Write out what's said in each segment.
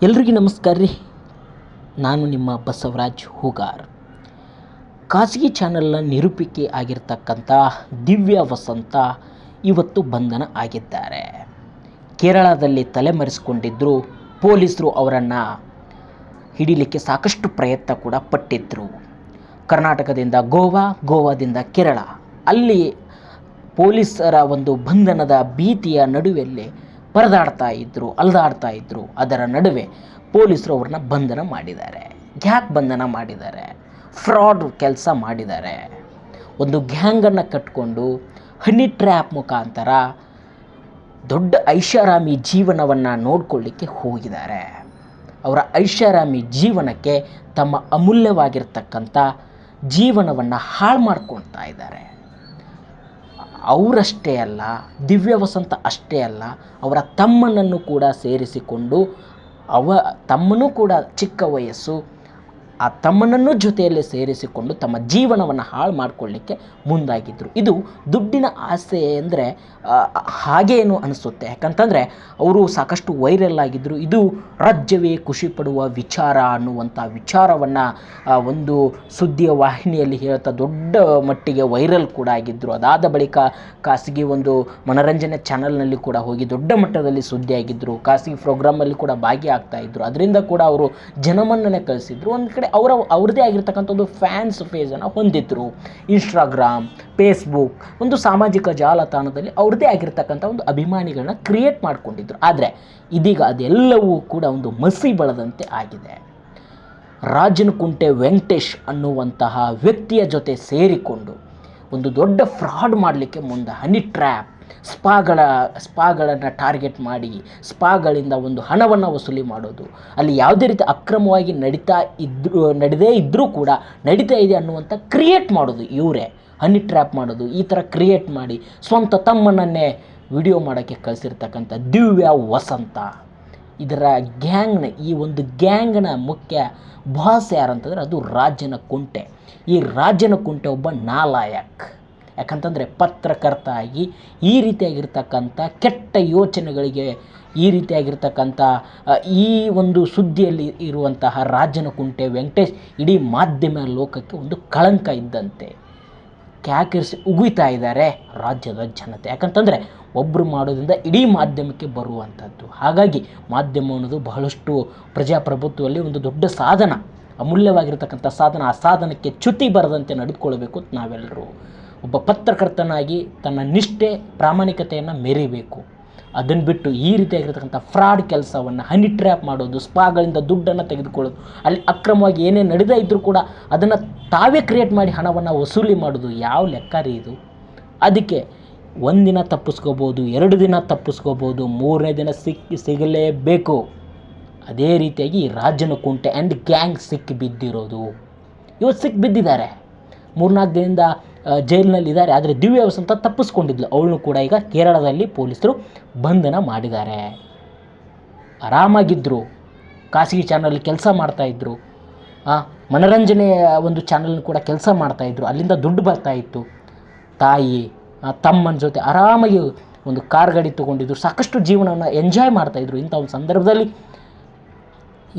ಎಲ್ರಿಗೂ ನಮಸ್ಕಾರ ರೀ. ನಾನು ನಿಮ್ಮ ಬಸವರಾಜ್ ಹೂಗಾರ್. ಖಾಸಗಿ ಚಾನಲ್ನ ನಿರೂಪಿಕೆ ಆಗಿರ್ತಕ್ಕಂಥ ದಿವ್ಯಾ ವಸಂತ ಇವತ್ತು ಬಂಧನ ಆಗಿದ್ದಾರೆ. ಕೇರಳದಲ್ಲಿ ತಲೆಮರೆಸಿಕೊಂಡಿದ್ದರು. ಪೊಲೀಸರು ಅವರನ್ನು ಹಿಡಿಲಿಕ್ಕೆ ಸಾಕಷ್ಟು ಪ್ರಯತ್ನ ಕೂಡ ಪಟ್ಟಿದ್ದರು. ಕರ್ನಾಟಕದಿಂದ ಗೋವಾದಿಂದ ಕೇರಳ, ಅಲ್ಲಿ ಪೊಲೀಸರ ಒಂದು ಬಂಧನದ ಭೀತಿಯ ನಡುವೆಯಲ್ಲಿ ಅಲ್ದಾಡ್ತಾ ಇದ್ದರು. ಅದರ ನಡುವೆ ಪೊಲೀಸರು ಅವ್ರನ್ನ ಬಂಧನ ಮಾಡಿದ್ದಾರೆ. ಯಾಕೆ ಬಂಧನ ಮಾಡಿದ್ದಾರೆ? ಫ್ರಾಡ್ ಕೆಲಸ ಮಾಡಿದ್ದಾರೆ. ಒಂದು ಗ್ಯಾಂಗನ್ನು ಕಟ್ಕೊಂಡು ಹನಿ ಟ್ರ್ಯಾಪ್ ಮುಖಾಂತರ ದೊಡ್ಡ ಐಷಾರಾಮಿ ಜೀವನವನ್ನು ನೋಡಿಕೊಳ್ಳಿಕ್ಕೆ ಹೋಗಿದ್ದಾರೆ. ಅವರ ಐಷಾರಾಮಿ ಜೀವನಕ್ಕೆ ತಮ್ಮ ಅಮೂಲ್ಯವಾಗಿರ್ತಕ್ಕಂಥ ಜೀವನವನ್ನು ಹಾಳು ಮಾಡ್ಕೊಳ್ತಾ ಇದ್ದಾರೆ. ಅವರಷ್ಟೇ ಅಲ್ಲ, ದಿವ್ಯ ವಸಂತ ಅಷ್ಟೇ ಅಲ್ಲ, ಅವರ ತಮ್ಮನನ್ನು ಕೂಡ ಸೇರಿಸಿಕೊಂಡು ತಮ್ಮನೂ ಕೂಡ ಚಿಕ್ಕ ವಯಸ್ಸು, ಆ ತಮ್ಮನನ್ನು ಜೊತೆಯಲ್ಲಿ ಸೇರಿಸಿಕೊಂಡು ತಮ್ಮ ಜೀವನವನ್ನು ಹಾಳು ಮಾಡಿಕೊಳ್ಳಿಕ್ಕೆ ಮುಂದಾಗಿದ್ದರು. ಇದು ದುಡ್ಡಿನ ಆಸೆ ಅಂದರೆ ಹಾಗೇನು ಅನಿಸುತ್ತೆ. ಯಾಕಂತಂದರೆ ಅವರು ಸಾಕಷ್ಟು ವೈರಲ್ ಆಗಿದ್ದರು. ಇದು ರಾಜ್ಯವೇ ಖುಷಿ ಪಡುವ ವಿಚಾರ ಅನ್ನುವಂಥ ವಿಚಾರವನ್ನು ಒಂದು ಸುದ್ದಿಯ ವಾಹಿನಿಯಲ್ಲಿ ಹೇಳ್ತಾ ದೊಡ್ಡ ಮಟ್ಟಿಗೆ ವೈರಲ್ ಕೂಡ ಆಗಿದ್ದರು. ಅದಾದ ಬಳಿಕ ಖಾಸಗಿ ಒಂದು ಮನೋರಂಜನೆ ಚಾನಲ್ನಲ್ಲಿ ಕೂಡ ಹೋಗಿ ದೊಡ್ಡ ಮಟ್ಟದಲ್ಲಿ ಸುದ್ದಿಯಾಗಿದ್ದರು. ಖಾಸಗಿ ಪ್ರೋಗ್ರಾಮಲ್ಲಿ ಕೂಡ ಭಾಗಿಯಾಗ್ತಾಯಿದ್ರು. ಅದರಿಂದ ಕೂಡ ಅವರು ಜನಮನ್ನಣೆ ಕಳಿಸಿದ್ರು. ಒಂದು ಕಡೆ ಅವ್ರದ್ದೇ ಆಗಿರ್ತಕ್ಕಂಥ ಒಂದು ಫ್ಯಾನ್ಸ್ ಪೇಜನ್ನು ಹೊಂದಿದ್ರು. ಇನ್ಸ್ಟಾಗ್ರಾಮ್, ಫೇಸ್ಬುಕ್, ಒಂದು ಸಾಮಾಜಿಕ ಜಾಲತಾಣದಲ್ಲಿ ಅವ್ರದ್ದೇ ಆಗಿರ್ತಕ್ಕಂಥ ಒಂದು ಅಭಿಮಾನಿಗಳನ್ನ ಕ್ರಿಯೇಟ್ ಮಾಡಿಕೊಂಡಿದ್ರು. ಆದರೆ ಇದೀಗ ಅದೆಲ್ಲವೂ ಕೂಡ ಒಂದು ಮಸಿ ಬಳದಂತೆ ಆಗಿದೆ. ರಾಜನಕುಂಟೆ ವೆಂಕಟೇಶ್ ಅನ್ನುವಂತಹ ವ್ಯಕ್ತಿಯ ಜೊತೆ ಸೇರಿಕೊಂಡು ಒಂದು ದೊಡ್ಡ ಫ್ರಾಡ್ ಮಾಡಲಿಕ್ಕೆ ಮುಂದೆ ಹನಿ ಟ್ರ್ಯಾಪ್, ಸ್ಪಾಗಳನ್ನು ಟಾರ್ಗೆಟ್ ಮಾಡಿ ಸ್ಪಾಗಳಿಂದ ಒಂದು ಹಣವನ್ನು ವಸೂಲಿ ಮಾಡೋದು, ಅಲ್ಲಿ ಯಾವುದೇ ರೀತಿ ಅಕ್ರಮವಾಗಿ ನಡೆದೇ ಇದ್ದರೂ ಕೂಡ ನಡೀತಾ ಇದೆ ಅನ್ನುವಂಥ ಕ್ರಿಯೇಟ್ ಮಾಡೋದು, ಇವರೇ ಹನಿ ಟ್ರ್ಯಾಪ್ ಮಾಡೋದು. ಈ ಥರ ಕ್ರಿಯೇಟ್ ಮಾಡಿ ಸ್ವಂತ ತಮ್ಮನನ್ನೇ ವಿಡಿಯೋ ಮಾಡೋಕ್ಕೆ ಕಳಿಸಿರ್ತಕ್ಕಂಥ ದಿವ್ಯಾ ವಸಂತ, ಇದರ ಈ ಒಂದು ಗ್ಯಾಂಗ್ನ ಮುಖ್ಯ ಬಾಸ್ ಯಾರಂತಂದರೆ ಅದು ರಾಜನಕುಂಟೆ. ಈ ರಾಜನಕುಂಟೆ ಒಬ್ಬ ನಾಲಾಯಕ್. ಯಾಕಂತಂದರೆ ಪತ್ರಕರ್ತ ಆಗಿ ಈ ರೀತಿಯಾಗಿರ್ತಕ್ಕಂಥ ಕೆಟ್ಟ ಯೋಚನೆಗಳಿಗೆ, ಈ ರೀತಿಯಾಗಿರ್ತಕ್ಕಂಥ ಈ ಒಂದು ಸುದ್ದಿಯಲ್ಲಿ ಇರುವಂತಹ ರಾಜನಕುಂಟೆ ವೆಂಕಟೇಶ್ ಇಡೀ ಮಾಧ್ಯಮ ಲೋಕಕ್ಕೆ ಒಂದು ಕಳಂಕ ಇದ್ದಂತೆ. ಕ್ಯಾಕಿರಿಸಿ ಉಗುಯ್ತಾ ಇದ್ದಾರೆ ರಾಜ್ಯದ ಜನತೆ. ಯಾಕಂತಂದರೆ ಒಬ್ಬರು ಮಾಡೋದ್ರಿಂದ ಇಡೀ ಮಾಧ್ಯಮಕ್ಕೆ ಬರುವಂಥದ್ದು. ಹಾಗಾಗಿ ಮಾಧ್ಯಮ ಅನ್ನೋದು ಬಹಳಷ್ಟು ಪ್ರಜಾಪ್ರಭುತ್ವದಲ್ಲಿ ಒಂದು ದೊಡ್ಡ ಸಾಧನ, ಅಮೂಲ್ಯವಾಗಿರ್ತಕ್ಕಂಥ ಸಾಧನ. ಆ ಸಾಧನಕ್ಕೆ ಚ್ಯುತಿ ಬರದಂತೆ ನಡೆದುಕೊಳ್ಬೇಕು ನಾವೆಲ್ಲರೂ. ಒಬ್ಬ ಪತ್ರಕರ್ತನಾಗಿ ತನ್ನ ನಿಷ್ಠೆ, ಪ್ರಾಮಾಣಿಕತೆಯನ್ನು ಮೆರಿಬೇಕು. ಅದನ್ನು ಬಿಟ್ಟು ಈ ರೀತಿಯಾಗಿರ್ತಕ್ಕಂಥ ಫ್ರಾಡ್ ಕೆಲಸವನ್ನು, ಹನಿ ಟ್ರ್ಯಾಪ್ ಮಾಡೋದು, ಸ್ಪಾಗಳಿಂದ ದುಡ್ಡನ್ನು ತೆಗೆದುಕೊಳ್ಳೋದು, ಅಲ್ಲಿ ಅಕ್ರಮವಾಗಿ ಏನೇ ನಡೆದೇ ಇದ್ದರೂ ಕೂಡ ಅದನ್ನು ತಾವೇ ಕ್ರಿಯೇಟ್ ಮಾಡಿ ಹಣವನ್ನು ವಸೂಲಿ ಮಾಡೋದು, ಯಾವ ಲೆಕ್ಕ ರೀ ಇದು? ಅದಕ್ಕೆ ಒಂದಿನ ತಪ್ಪಿಸ್ಕೋಬೋದು, 2 ದಿನ ತಪ್ಪಿಸ್ಕೋಬೋದು, 3ನೇ ದಿನ ಸಿಗಲೇಬೇಕು. ಅದೇ ರೀತಿಯಾಗಿ ಈ ರಾಜನಕುಂಟೆ ಆ್ಯಂಡ್ ಗ್ಯಾಂಗ್ ಸಿಕ್ಕಿಬಿದ್ದಿರೋದು. ಇವತ್ತು ಸಿಕ್ಕಿಬಿದ್ದಿದ್ದಾರೆ. 3-4 ದಿನದಿಂದ ಜೈಲಿನಲ್ಲಿದ್ದಾರೆ. ಆದರೆ ದಿವ್ಯಾ ವಸಂತ ತಪ್ಪಿಸ್ಕೊಂಡಿದ್ಲು. ಅವಳನ್ನು ಕೂಡ ಈಗ ಕೇರಳದಲ್ಲಿ ಪೊಲೀಸರು ಬಂಧನ ಮಾಡಿದ್ದಾರೆ. ಆರಾಮಾಗಿದ್ದರು, ಖಾಸಗಿ ಚಾನಲ್ ಕೆಲಸ ಮಾಡ್ತಾಯಿದ್ರು, ಮನೋರಂಜನೆಯ ಒಂದು ಚಾನಲ್ನ ಕೂಡ ಕೆಲಸ ಮಾಡ್ತಾಯಿದ್ರು. ಅಲ್ಲಿಂದ ದುಡ್ಡು ಬರ್ತಾಯಿತ್ತು. ತಾಯಿ ತಮ್ಮನ ಜೊತೆ ಆರಾಮಾಗಿ ಒಂದು ಕಾರ್ ಗಾಡಿ ತೊಗೊಂಡಿದ್ರು, ಸಾಕಷ್ಟು ಜೀವನವನ್ನು ಎಂಜಾಯ್ ಮಾಡ್ತಾಯಿದ್ರು. ಇಂಥ ಒಂದು ಸಂದರ್ಭದಲ್ಲಿ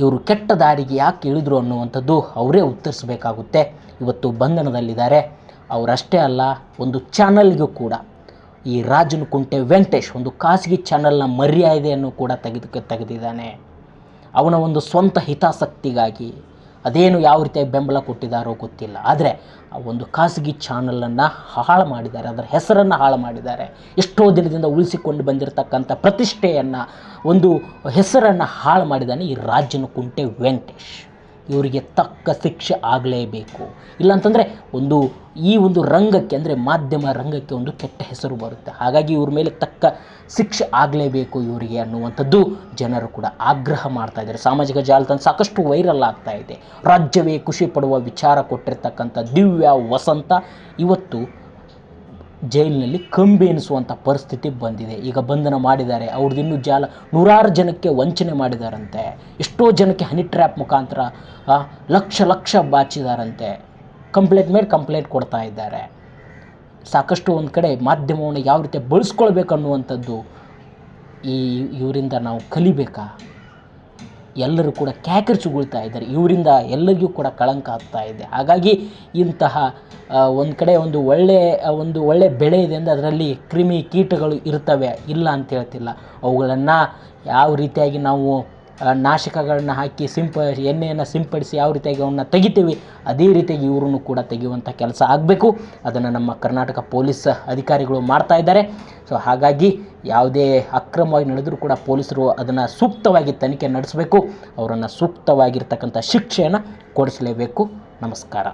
ಇವರು ಕೆಟ್ಟ ದಾರಿಗೆ ಯಾಕೆ ಇಳಿದ್ರು ಅನ್ನುವಂಥದ್ದು ಅವರೇ ಉತ್ತರಿಸಬೇಕಾಗುತ್ತೆ. ಇವತ್ತು ಬಂಧನದಲ್ಲಿದ್ದಾರೆ. ಅವರಷ್ಟೇ ಅಲ್ಲ, ಒಂದು ಚಾನಲ್ಗೂ ಕೂಡ ಈ ರಾಜನಕುಂಟೆ ವೆಂಕಟೇಶ್ ಒಂದು ಖಾಸಗಿ ಚಾನಲ್ನ ಮರ್ಯಾದೆಯನ್ನು ಕೂಡ ತೆಗೆದಿದ್ದಾನೆ. ಅವನ ಒಂದು ಸ್ವಂತ ಹಿತಾಸಕ್ತಿಗಾಗಿ ಅದೇನು ಯಾವ ರೀತಿಯಾಗಿ ಬೆಂಬಲ ಕೊಟ್ಟಿದ್ದಾರೋ ಗೊತ್ತಿಲ್ಲ. ಆದರೆ ಆ ಒಂದು ಖಾಸಗಿ ಚಾನಲನ್ನು ಹಾಳು ಮಾಡಿದ್ದಾರೆ, ಅದರ ಹೆಸರನ್ನು ಹಾಳು ಮಾಡಿದ್ದಾರೆ. ಎಷ್ಟೋ ದಿನದಿಂದ ಉಳಿಸಿಕೊಂಡು ಬಂದಿರತಕ್ಕಂಥ ಪ್ರತಿಷ್ಠೆಯನ್ನು, ಒಂದು ಹೆಸರನ್ನು ಹಾಳು ಮಾಡಿದ್ದಾನೆ ಈ ರಾಜನಕುಂಟೆ ವೆಂಕಟೇಶ್. ಇವರಿಗೆ ತಕ್ಕ ಶಿಕ್ಷೆ ಆಗಲೇಬೇಕು. ಇಲ್ಲಾಂತಂದರೆ ಈ ಒಂದು ರಂಗಕ್ಕೆ, ಅಂದರೆ ಮಾಧ್ಯಮ ರಂಗಕ್ಕೆ ಒಂದು ಕೆಟ್ಟ ಹೆಸರು ಬರುತ್ತೆ. ಹಾಗಾಗಿ ಇವ್ರ ಮೇಲೆ ತಕ್ಕ ಶಿಕ್ಷೆ ಆಗಲೇಬೇಕು ಇವರಿಗೆ ಅನ್ನುವಂಥದ್ದು ಜನರು ಕೂಡ ಆಗ್ರಹ ಮಾಡ್ತಾ ಇದ್ದಾರೆ. ಸಾಮಾಜಿಕ ಜಾಲತಾಣ ಸಾಕಷ್ಟು ವೈರಲ್ ಆಗ್ತಾ ಇದೆ. ರಾಜ್ಯವೇ ಖುಷಿ ಪಡುವ ವಿಚಾರ ಕೊಟ್ಟಿರ್ತಕ್ಕಂಥ ದಿವ್ಯಾ ವಸಂತ ಇವತ್ತು ಜೈಲಿನಲ್ಲಿ ಕಂಬಿ ಎನಿಸುವಂಥ ಪರಿಸ್ಥಿತಿ ಬಂದಿದೆ. ಈಗ ಬಂಧನ ಮಾಡಿದ್ದಾರೆ. ಅವ್ರದ್ದಿನ್ನೂ ನೂರಾರು ಜನಕ್ಕೆ ವಂಚನೆ ಮಾಡಿದಾರಂತೆ. ಎಷ್ಟೋ ಜನಕ್ಕೆ ಹನಿ ಟ್ರ್ಯಾಪ್ ಮುಖಾಂತರ ಲಕ್ಷ ಬಾಚಿದಾರಂತೆ. ಕಂಪ್ಲೇಂಟ್ ಕೊಡ್ತಾ ಇದ್ದಾರೆ. ಸಾಕಷ್ಟು ಒಂದು ಕಡೆ ಮಾಧ್ಯಮವನ್ನು ಯಾವ ರೀತಿ ಬಳಸ್ಕೊಳ್ಬೇಕನ್ನುವಂಥದ್ದು ಇವರಿಂದ ನಾವು ಕಲಿಬೇಕಾ? ಎಲ್ಲರೂ ಕೂಡ ಕ್ಯಾಕರಿಸುಗೊಳ್ತಾ ಇದ್ದಾರೆ. ಇವರಿಂದ ಎಲ್ಲರಿಗೂ ಕೂಡ ಕಳಂಕ ಆಗ್ತಾ ಇದೆ. ಹಾಗಾಗಿ ಇಂತಹ ಒಂದು ಕಡೆ ಒಂದು ಒಳ್ಳೆ ಬೆಳೆ ಇದೆ ಅಂದರೆ ಅದರಲ್ಲಿ ಕ್ರಿಮಿ ಕೀಟಗಳು ಇರ್ತವೆ, ಇಲ್ಲ ಅಂತ ಹೇಳ್ತಿಲ್ಲ. ಅವುಗಳನ್ನು ಯಾವ ರೀತಿಯಾಗಿ ನಾವು ನಾಶಕಗಳನ್ನ ಹಾಕಿ ಎಣ್ಣೆಯನ್ನು ಸಿಂಪಡಿಸಿ ಯಾವ ರೀತಿಯಾಗಿ ಅವನ್ನ ತೆಗಿತೀವಿ, ಅದೇ ರೀತಿಯಾಗಿ ಇವ್ರನ್ನು ಕೂಡ ತೆಗೆಯುವಂಥ ಕೆಲಸ ಆಗಬೇಕು. ಅದನ್ನು ನಮ್ಮ ಕರ್ನಾಟಕ ಪೊಲೀಸ್ ಅಧಿಕಾರಿಗಳು ಮಾಡ್ತಾ ಇದ್ದಾರೆ. ಸೊ ಹಾಗಾಗಿ ಯಾವುದೇ ಅಕ್ರಮವಾಗಿ ನಡೆದರೂ ಕೂಡ ಪೊಲೀಸರು ಅದನ್ನು ಸೂಕ್ತವಾಗಿ ತನಿಖೆ ನಡೆಸಬೇಕು. ಅವರನ್ನು ಸೂಕ್ತವಾಗಿರ್ತಕ್ಕಂಥ ಶಿಕ್ಷೆಯನ್ನು ಕೊಡಿಸಲೇಬೇಕು. ನಮಸ್ಕಾರ.